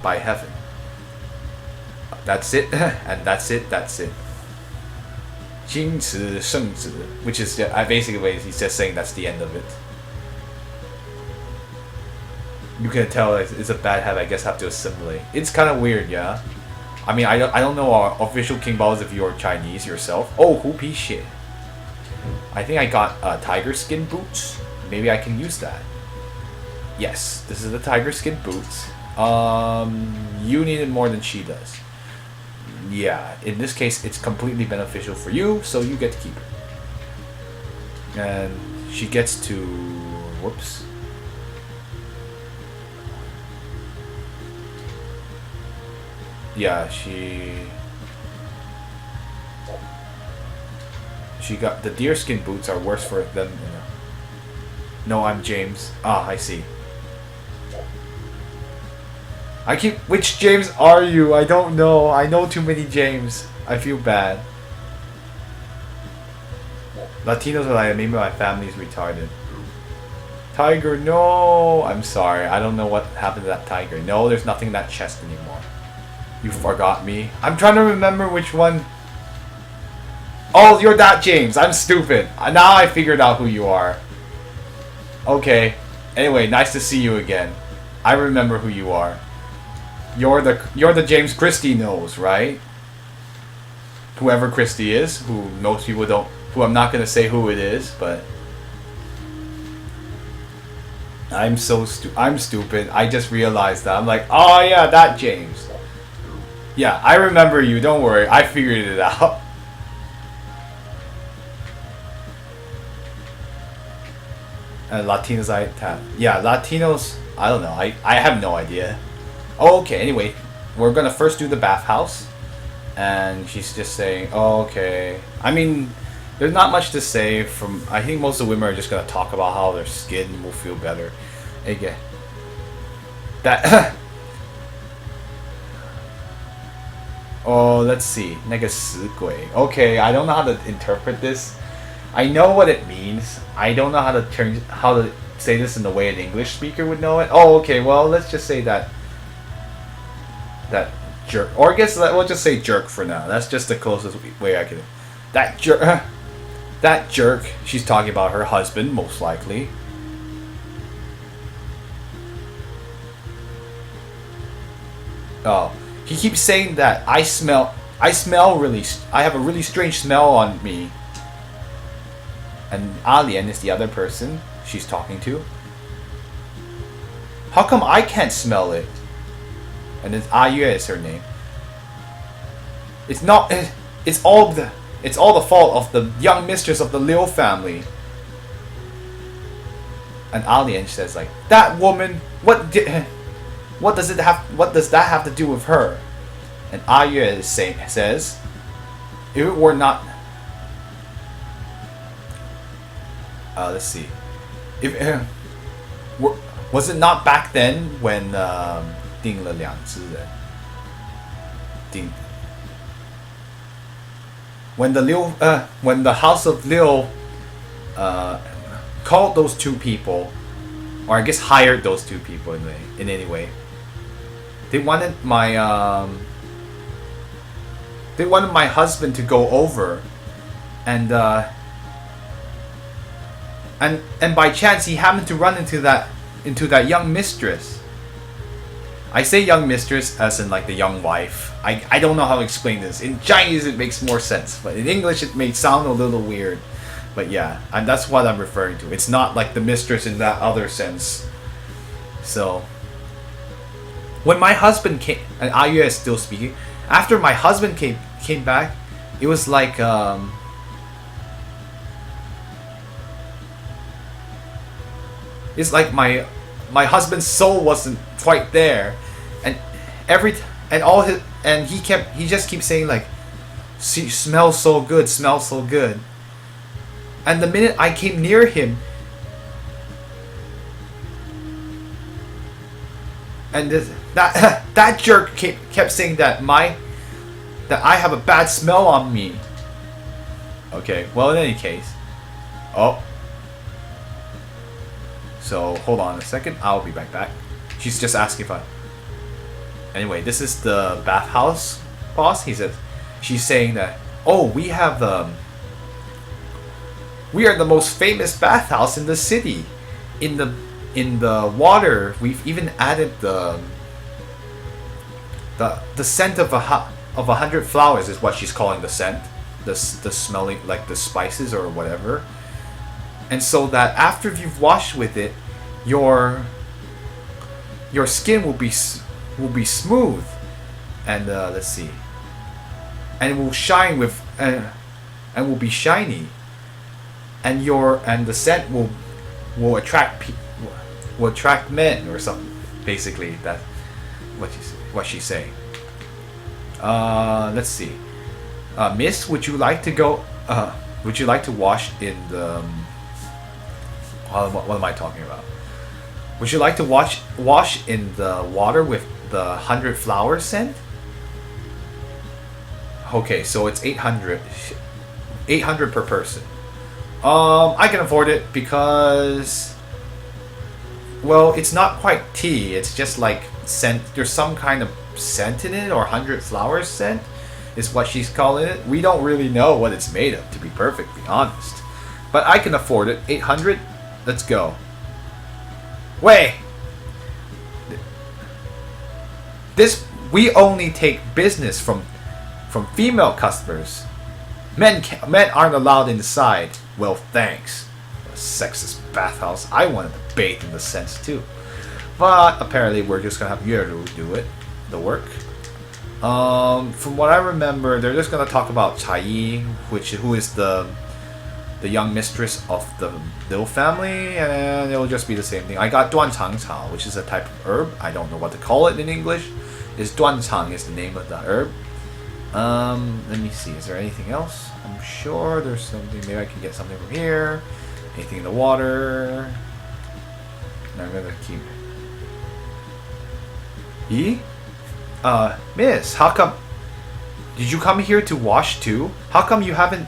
by heaven. That's it, and that's it. 金池圣旨, which is basically he's just saying that's the end of it. You can tell it's a bad habit. I guess have to assimilate. It's kind of weird, yeah. I mean, I don't know our official King Baos if you're Chinese yourself. Oh, whoopee shit. I think I got tiger skin boots. Maybe I can use that. Yes, this is the tiger skin boots. You need it more than she does. Yeah, in this case, it's completely beneficial for you, so you get to keep it. And she gets to... Whoops. Yeah, she got... The deerskin boots are worse for them. No, I'm James. Ah, I see. Which James are you? I don't know. I know too many James. I feel bad. Latinos are like, maybe my family's retarded. Tiger, no! I'm sorry. I don't know what happened to that tiger. No, there's nothing in that chest anymore. You forgot me. I'm trying to remember which one. Oh, you're that James. I'm stupid. Now I figured out who you are. Okay. Anyway, nice to see you again. I remember who you are. You're the James Christie knows, right? Whoever Christie is, who most people don't, who I'm not gonna say who it is, but I'm stupid. I just realized that. I'm like, oh yeah, that James. Yeah, I remember you. Don't worry, I figured it out. Latinos, Latinos. I don't know. I have no idea. Oh, okay, anyway, we're gonna first do the bathhouse, and she's just saying, oh, okay. I mean, there's not much to say. I think most of the women are just gonna talk about how their skin will feel better. Again, that. Oh, let's see. 那个死鬼. Okay, I don't know how to interpret this. I know what it means. I don't know how to say this in the way an English speaker would know it. Oh, okay. Well, let's just say that jerk, or I guess we'll just say jerk for now. That's just the closest way I can. That jerk. She's talking about her husband, most likely. Oh, he keeps saying that I have a really strange smell on me. And Alien is the other person she's talking to. How come I can't smell it? And it's Ayue is her name. It's not. It's all the fault of the young mistress of the Liu family. And Alien says like, that woman. What does that have to do with her? And Ayue says, if it were not. Let's see. Was it not back then when 定了两只人? When the House of Liu called those two people, or I guess hired those two people in any way, they wanted my husband to go over, and by chance he happened to run into that young mistress. I say young mistress as in like the young wife. I don't know how to explain this. In Chinese it makes more sense, but in English it may sound a little weird. But yeah, and that's what I'm referring to. It's not like the mistress in that other sense. So when my husband came, and Ayue is still speaking, after my husband came back, it was like it's like my husband's soul wasn't quite there, and he just keeps saying like, smells so good, and the minute I came near him, and that jerk kept saying that I have a bad smell on me. Okay, well in any case, so hold on a second, I'll be right back. She's just asking if Anyway, this is the bathhouse boss. She's saying that, oh, we are the most famous bathhouse in the city. In the water, we've even added the scent of 100 flowers is what she's calling the scent, the smelling, like the spices or whatever. And so that after you've washed with it, your skin will be smooth, and let's see, and it will shine with and will be shiny, and the scent will attract men or something. Basically, that's what she's saying. Let's see. Miss, would you like to go? Would you like to wash in the? What am I talking about? Would you like to wash in the water with the 100 flowers scent? Okay, so it's 800 per person. I can afford it because, well, it's not quite tea. It's just like scent. There's some kind of scent in it, or 100 flowers scent is what she's calling it. We don't really know what it's made of, to be perfectly honest. But I can afford it. 800. Let's go. Wait. We only take business from female customers. Men aren't allowed inside. Well, thanks. A sexist bathhouse. I wanted to bathe in the scents too. But apparently we're just gonna have Yeru do it. The work. From what I remember, they're just gonna talk about Chai, who is the young mistress of the Liu family, and it'll just be the same thing. I got Duan Chang Chao, which is a type of herb. I don't know what to call it in English. Duan Chang is the name of the herb. Let me see. Is there anything else? I'm sure there's something. Maybe I can get something from here. Anything in the water? And I'm gonna keep. Miss, how come? Did you come here to wash too? How come you haven't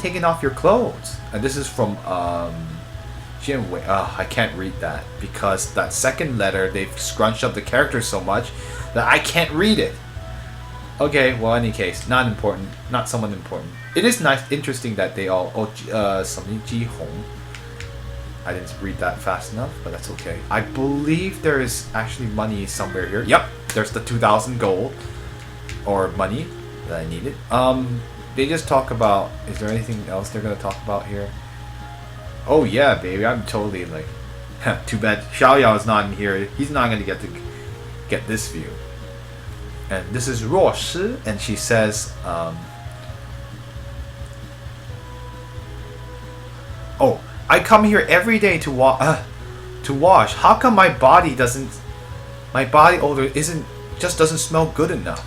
taken off your clothes? And this is from Jinwei. I can't read that because that second letter, they've scrunched up the characters so much that I can't read it. Okay, well, in any case, not important, not someone important. It is interesting that they all something Ji Hong. I didn't read that fast enough, but that's okay. I believe there is actually money somewhere here. Yep, there's the 2,000 gold or money that I needed. They just talk about. Is there anything else they're gonna talk about here? Oh yeah, baby, I'm totally like. Too bad Xiaoyao is not in here. He's not gonna get this view. And this is Ruo Shi, and she says, "Oh, I come here every day to wash. How come my body odor doesn't smell good enough?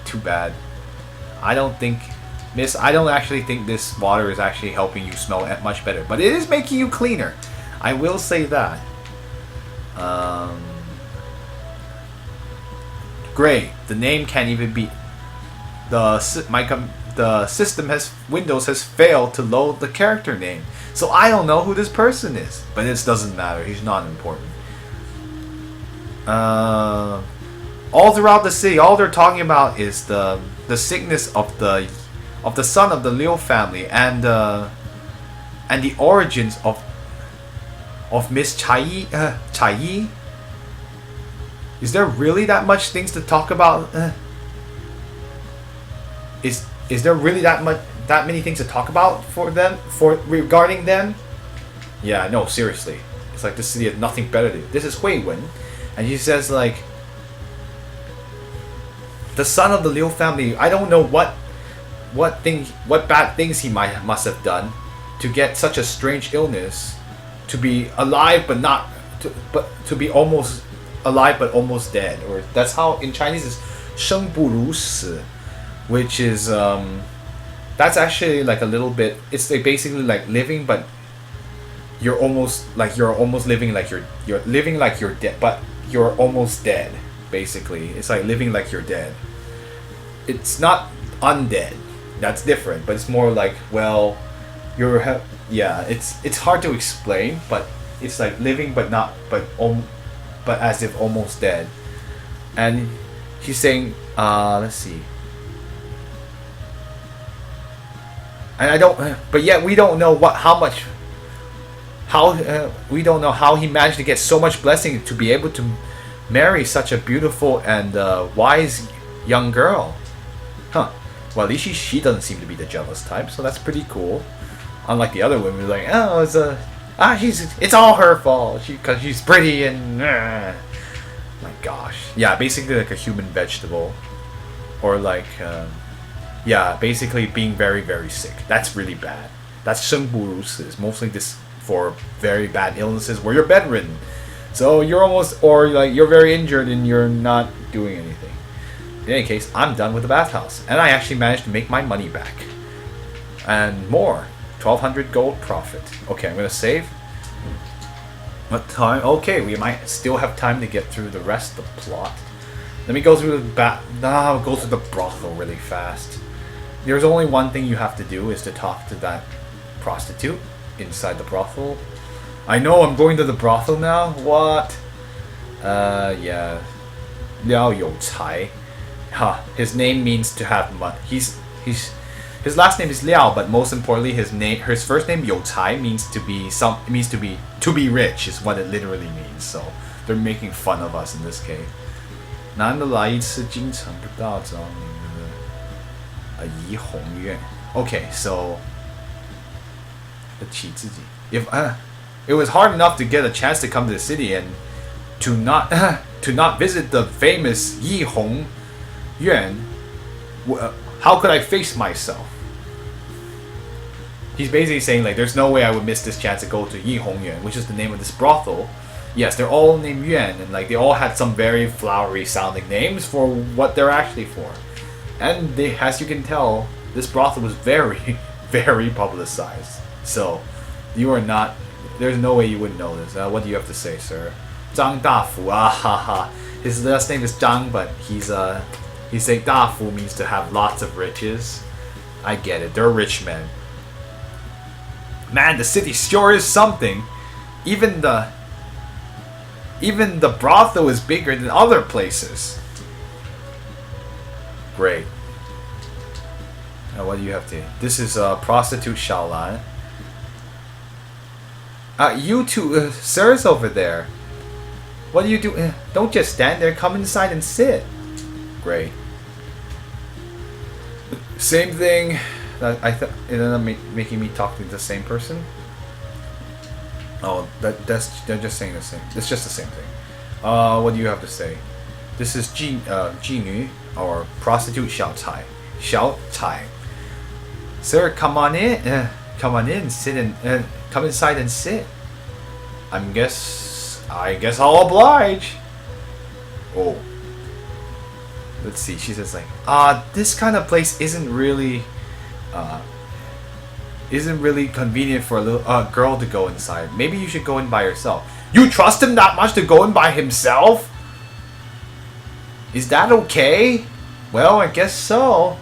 Too bad. I don't think, Miss, I don't actually think this water is actually helping you smell much better, but it is making you cleaner. I will say that. Great. The name can't even be. The system Windows has failed to load the character name, so I don't know who this person is. But it doesn't matter. He's not important. All throughout the city, all they're talking about is the sickness of the son of the Liu family and the origins of Miss Chai Yi. Is there really that much things to talk about? Is there really that many things to talk about regarding them? Yeah, no, seriously. It's like the city has nothing better to do. This is Hui Wen, and she says like, the son of the Liu family. I don't know what bad things he must have done to get such a strange illness, to be alive but to be almost alive but almost dead, or that's how in Chinese is 生不如死, which is that's actually like a little bit. It's like basically like living, but you're almost living like you're living like you're dead, but you're almost dead. Basically, it's like living like you're dead. It's not undead. That's different, but it's more like, well, it's hard to explain, but it's like living but but as if almost dead. And he's saying, let's see. And I don't, but yet we don't know we don't know how he managed to get so much blessing to be able to marry such a beautiful and wise young girl. Huh. Well, at least she doesn't seem to be the jealous type, so that's pretty cool. Unlike the other women, like, oh, it's all her fault, because she's pretty and, my gosh. Yeah, basically like a human vegetable. Or like, yeah, basically being very, very sick. That's really bad. That's 生不如死. It's mostly this for very bad illnesses where you're bedridden. So you're almost, or like you're very injured and you're not doing anything. In any case, I'm done with the bathhouse. And I actually managed to make my money back. And more. 1,200 gold profit. Okay, I'm going to save. What time? Okay, we might still have time to get through the rest of the plot. Let me go through go through the brothel really fast. There's only one thing you have to do is to talk to that prostitute inside the brothel. I know I'm going to the brothel now. What? Yeah. Liao You Cai. Huh. His name means to have money. His last name is Liao, but most importantly, his first name You Cai means to be rich is what it literally means. So they're making fun of us in this case. 难得来一次，经常不到找你的怡红院。Okay, so if it was hard enough to get a chance to come to the city and to not visit the famous Yi Hong Yuan, how could I face myself? He's basically saying like there's no way I would miss this chance to go to Yi Hong Yuan, which is the name of this brothel. Yes, they're all named Yuan, and like they all had some very flowery sounding names for what they're actually for. And they, as you can tell, this brothel was very, very publicized. So you are not. There's no way you wouldn't know this. What do you have to say, sir? Zhang Dafu. Ah ha ha. His last name is Zhang, but he's saying Dafu means to have lots of riches. I get it. They're rich men. Man, the city sure is something. Even the brothel is bigger than other places. Great. Now what do you have to... This is prostitute Xiaolan. You two, sir's over there. What do you do? Don't just stand there. Come inside and sit. Great. Same thing. Isn't that making me talk to the same person? Oh, they're just saying the same. It's just the same thing. What do you have to say? This is Jinu, or prostitute Xiao Cai. Xiao Cai. Sir, come on in, sit and come inside and sit. I guess I'll oblige. Oh. Let's see. She says like, this kind of place isn't really convenient for a girl to go inside. Maybe you should go in by yourself. You trust him that much to go in by himself? Is that okay? Well, I guess so.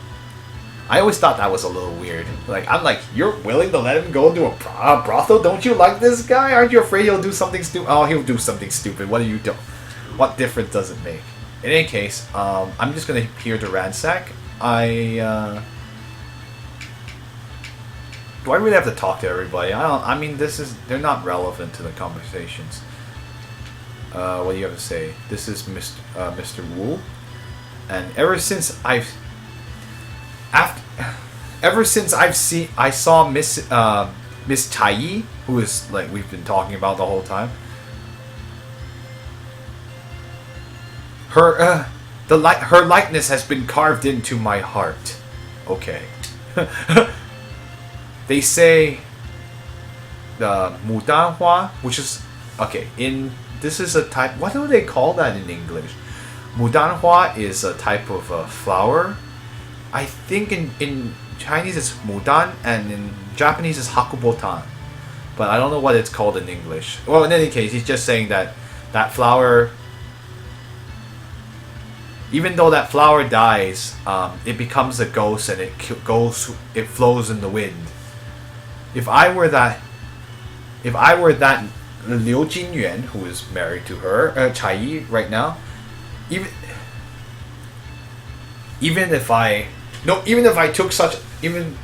I always thought that was a little weird. I'm like, you're willing to let him go into a brothel? Don't you like this guy? Aren't you afraid he'll do something stupid? Oh, he'll do something stupid. What do you do? What difference does it make? In any case, I'm just gonna here to ransack. Do I really have to talk to everybody? I mean, they're not relevant to the conversations. What do you have to say? This is Mr. Wu, and ever since I saw Miss Tai Yi, who is like we've been talking about the whole time. Her likeness has been carved into my heart. Okay. They say the Mudanhua, which is okay. This is a type. What do they call that in English? Mudanhua is a type of flower. I think in Chinese it's Mudan, and in Japanese it's Hakubotan. But I don't know what it's called in English. Well, in any case, he's just saying that flower. Even though that flower dies, it becomes a ghost and it flows in the wind. If I were that Liu Jinyuan, who is married to her, Chai Yi right now, even if I took such, even